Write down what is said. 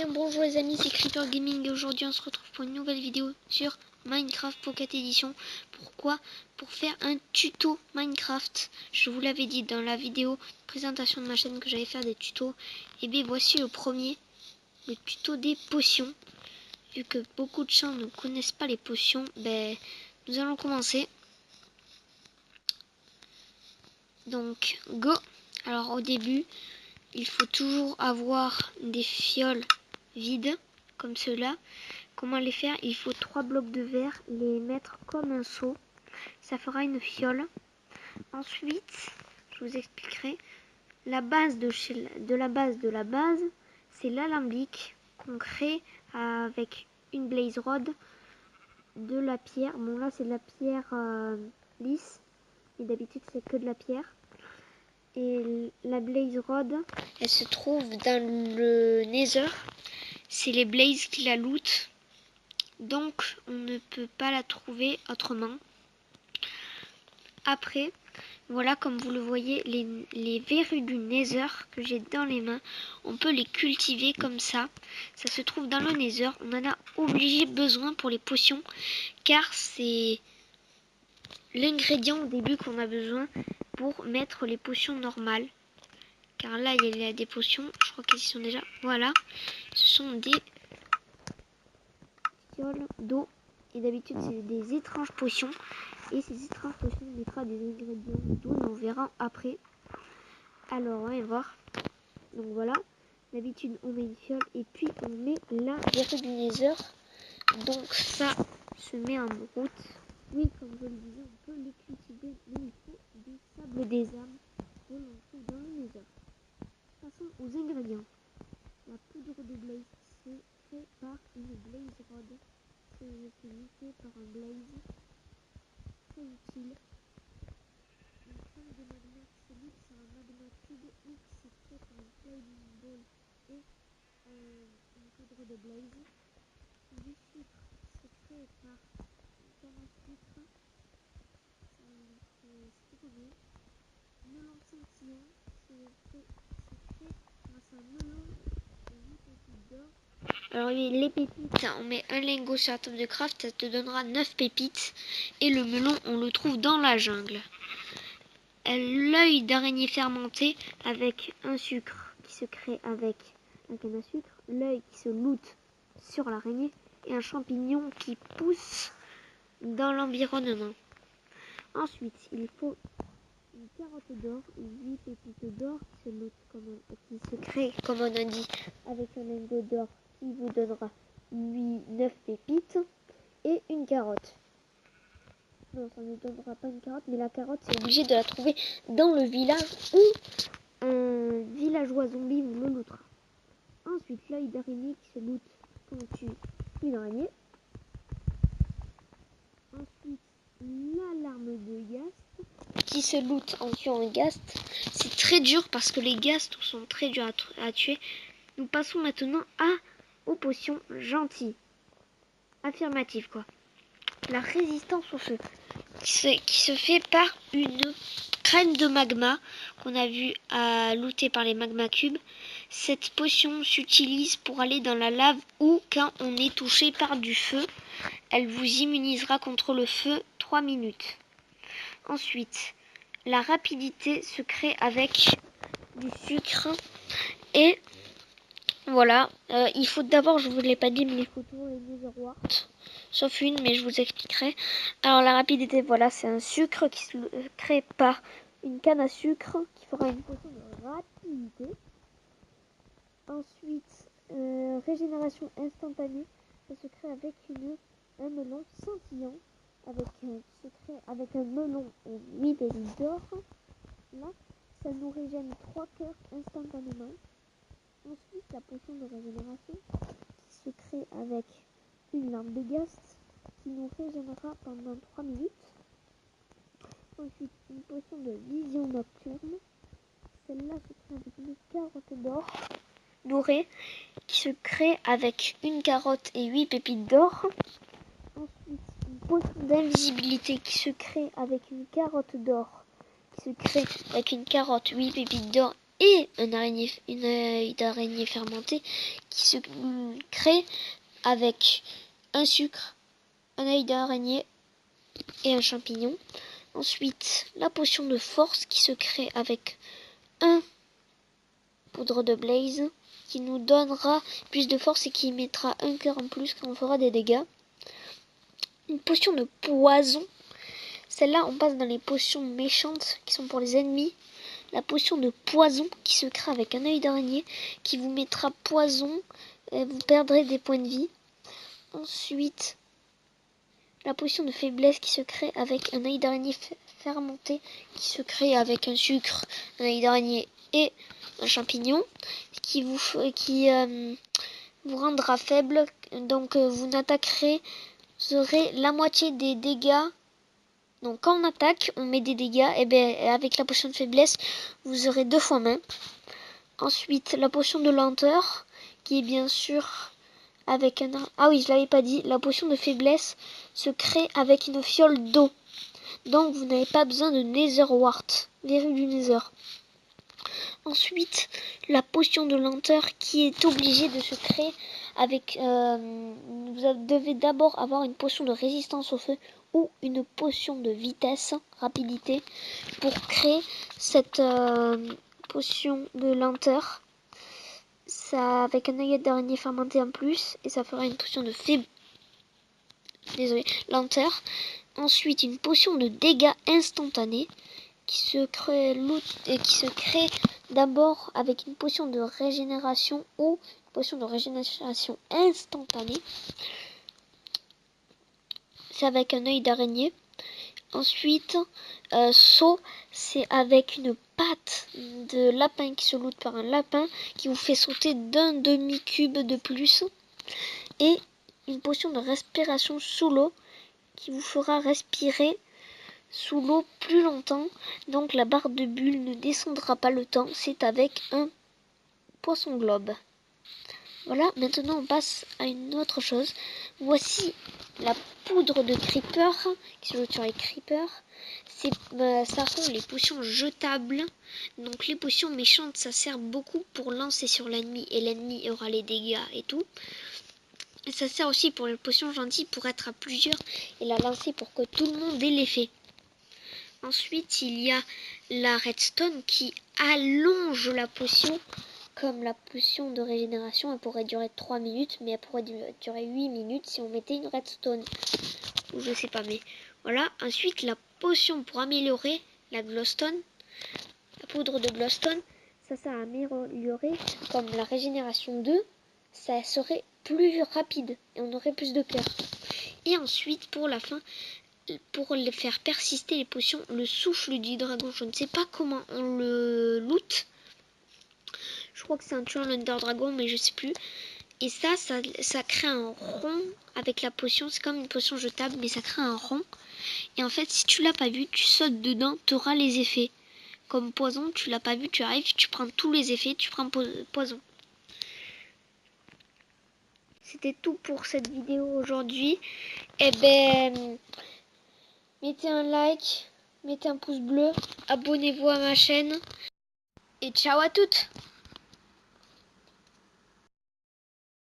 Bien, bonjour les amis, c'est Creeper Gaming et aujourd'hui on se retrouve pour une nouvelle vidéo sur Minecraft Pocket Edition. Pourquoi? Pour faire un tuto Minecraft. Je vous l'avais dit dans la vidéo présentation de ma chaîne que j'allais faire des tutos. Et bien voici le premier, le tuto des potions. Vu que beaucoup de gens ne connaissent pas les potions, ben nous allons commencer. Donc go. Alors au début, il faut toujours avoir des fioles vides comme cela. Comment les faire? Il faut 3 blocs de verre, les mettre comme un seau, ça fera une fiole. Ensuite je vous expliquerai la base de la base, c'est l'alambic qu'on crée avec une blaze rod, de la pierre. Bon là c'est de la pierre lisse et d'habitude c'est que de la pierre. Et la blaze rod, elle se trouve dans le nether. C'est les blazes qui la lootent. Donc on ne peut pas la trouver autrement. Après, voilà, comme vous le voyez, les verrues du nether que j'ai dans les mains, on peut les cultiver comme ça. Ça se trouve dans le nether. On en a obligé besoin pour les potions, car c'est l'ingrédient au début qu'on a besoin pour mettre les potions normales. Car là, il y a des potions, je crois qu'elles y sont déjà. Voilà, ce sont des fioles d'eau. Et d'habitude, c'est des étranges potions. Et ces étranges potions, on mettra des ingrédients d'eau, on verra après. Alors, on va voir. Donc voilà, d'habitude, on met une fiole et puis on met la verrue du nether. Donc ça se met en route. Oui, comme je le disais, on peut les cultiver, mais il faut du sable des âmes que l'on trouve dans le nether. Passons aux ingrédients. La poudre de blaze, c'est fait par une blaze rod. C'est fait par un blaze. Très utile. Une crème de magma qui se lutte sur un magma cube ou qui se crée par une flaming ball et une poudre de blaze. Du sucre qui se crée par une canne à sucre. C'est citronné. Melon scintillon qui se crée grâce à un melon et 8 pépites d'or. Alors les pépites, on met un lingot sur la table de craft, ça te donnera 9 pépites. Et le melon, on le trouve dans la jungle. L'œil d'araignée fermenté avec un sucre qui se crée avec la canne à sucre, l'œil qui se loot sur l'araignée et un champignon qui pousse dans l'environnement. Ensuite, il faut une carotte d'or et 8 pépites d'or qui se crée, comme on a dit, avec un lingot d'or qui vous donnera 9 pépites et une carotte. Non, ça ne donnera pas une carotte, mais la carotte, c'est obligé de la trouver dans le village où un villageois zombie vous le lootera. Ensuite, l'œil d'araignée qui se loot quand on tue une araignée. Ensuite, l'alarme de ghast qui se loot en tuant un ghast. C'est très dur parce que les ghasts sont très durs à tuer. Nous passons maintenant aux potions gentilles. Affirmative, quoi. La résistance au feu qui se fait par une crème de magma qu'on a vu à looter par les magma cubes. Cette potion s'utilise pour aller dans la lave ou quand on est touché par du feu. Elle vous immunisera contre le feu 3 minutes. Ensuite, la rapidité se crée avec du sucre et voilà, il faut d'abord, je vous l'ai pas dit, mais les photos et les netherwart, sauf une, mais je vous expliquerai. Alors la rapidité, voilà, c'est un sucre qui se crée par une canne à sucre qui fera une potion de rapidité. Ensuite, régénération instantanée, ça se crée avec un melon scintillant, qui se crée avec un melon et 8 pépites d'or. Là, ça nous régène 3 cœurs instantanément. Ensuite, la potion de régénération qui se crée avec une lampe de ghast qui nous régénérera pendant 3 minutes. Ensuite, une potion de vision nocturne. Celle-là se crée avec une carotte d'or dorée qui se crée avec une carotte et 8 pépites d'or. Ensuite, une potion d'invisibilité qui se crée avec une carotte d'or qui se crée avec une carotte, 8 pépites d'or et une œil d'araignée fermentée qui se crée avec un sucre, un œil d'araignée et un champignon. Ensuite, la potion de force qui se crée avec un poudre de blaze qui nous donnera plus de force et qui mettra un cœur en plus quand on fera des dégâts. Une potion de poison. Celle-là, on passe dans les potions méchantes qui sont pour les ennemis. La potion de poison qui se crée avec un œil d'araignée qui vous mettra poison. Vous perdrez des points de vie. Ensuite, la potion de faiblesse qui se crée avec un œil d'araignée fermenté qui se crée avec un sucre, un œil d'araignée et un champignon qui vous rendra faible. Donc vous n'attaquerez, vous aurez la moitié des dégâts. Donc quand on attaque, on met des dégâts, et bien avec la potion de faiblesse, vous aurez 2 fois main. Ensuite, la potion de lenteur qui est bien sûr avec un... Ah oui, je l'avais pas dit, la potion de faiblesse se crée avec une fiole d'eau. Donc vous n'avez pas besoin de Nether Wart, verrue du Nether. Ensuite, la potion de lenteur qui est obligée de se créer avec... vous devez d'abord avoir une potion de résistance au feu ou une potion de vitesse, rapidité, pour créer cette potion de lenteur. Ça, avec un œillet d'araignée fermenté en plus, et ça fera une potion de lenteur. Ensuite, une potion de dégâts instantanés qui se crée d'abord avec une potion de régénération ou une potion de régénération instantanée. C'est avec un œil d'araignée. Ensuite, saut, c'est avec une patte de lapin qui se loot par un lapin qui vous fait sauter d'un demi-cube de plus. Et une potion de respiration sous l'eau qui vous fera respirer sous l'eau plus longtemps. Donc la barre de bulle ne descendra pas le temps. C'est avec un poisson globe. Voilà, maintenant on passe à une autre chose. Voici la poudre de creeper qui se joue sur les creepers. Ça rend les potions jetables. Donc les potions méchantes, ça sert beaucoup pour lancer sur l'ennemi et l'ennemi aura les dégâts et tout. Et ça sert aussi pour les potions gentilles pour être à plusieurs et la lancer pour que tout le monde ait l'effet. Ensuite, il y a la redstone qui allonge la potion. Comme la potion de régénération, elle pourrait durer 3 minutes, mais elle pourrait durer 8 minutes si on mettait une redstone. Ou je sais pas, mais voilà. Ensuite, la potion pour améliorer la glowstone, la poudre de glowstone, ça sert à améliorer comme la régénération 2, ça serait plus rapide et on aurait plus de cœur. Et ensuite, pour la fin, pour les faire persister les potions, le souffle du dragon, je ne sais pas comment on le loot. Je crois que c'est un tueur l'Under Dragon, mais je sais plus. Et ça crée un rond avec la potion. C'est comme une potion jetable, mais ça crée un rond. Et en fait, si tu l'as pas vu, tu sautes dedans, tu auras les effets. Comme poison, tu l'as pas vu, tu arrives, tu prends tous les effets, tu prends poison. C'était tout pour cette vidéo aujourd'hui. Eh ben, mettez un like, mettez un pouce bleu, abonnez-vous à ma chaîne. Et ciao à toutes!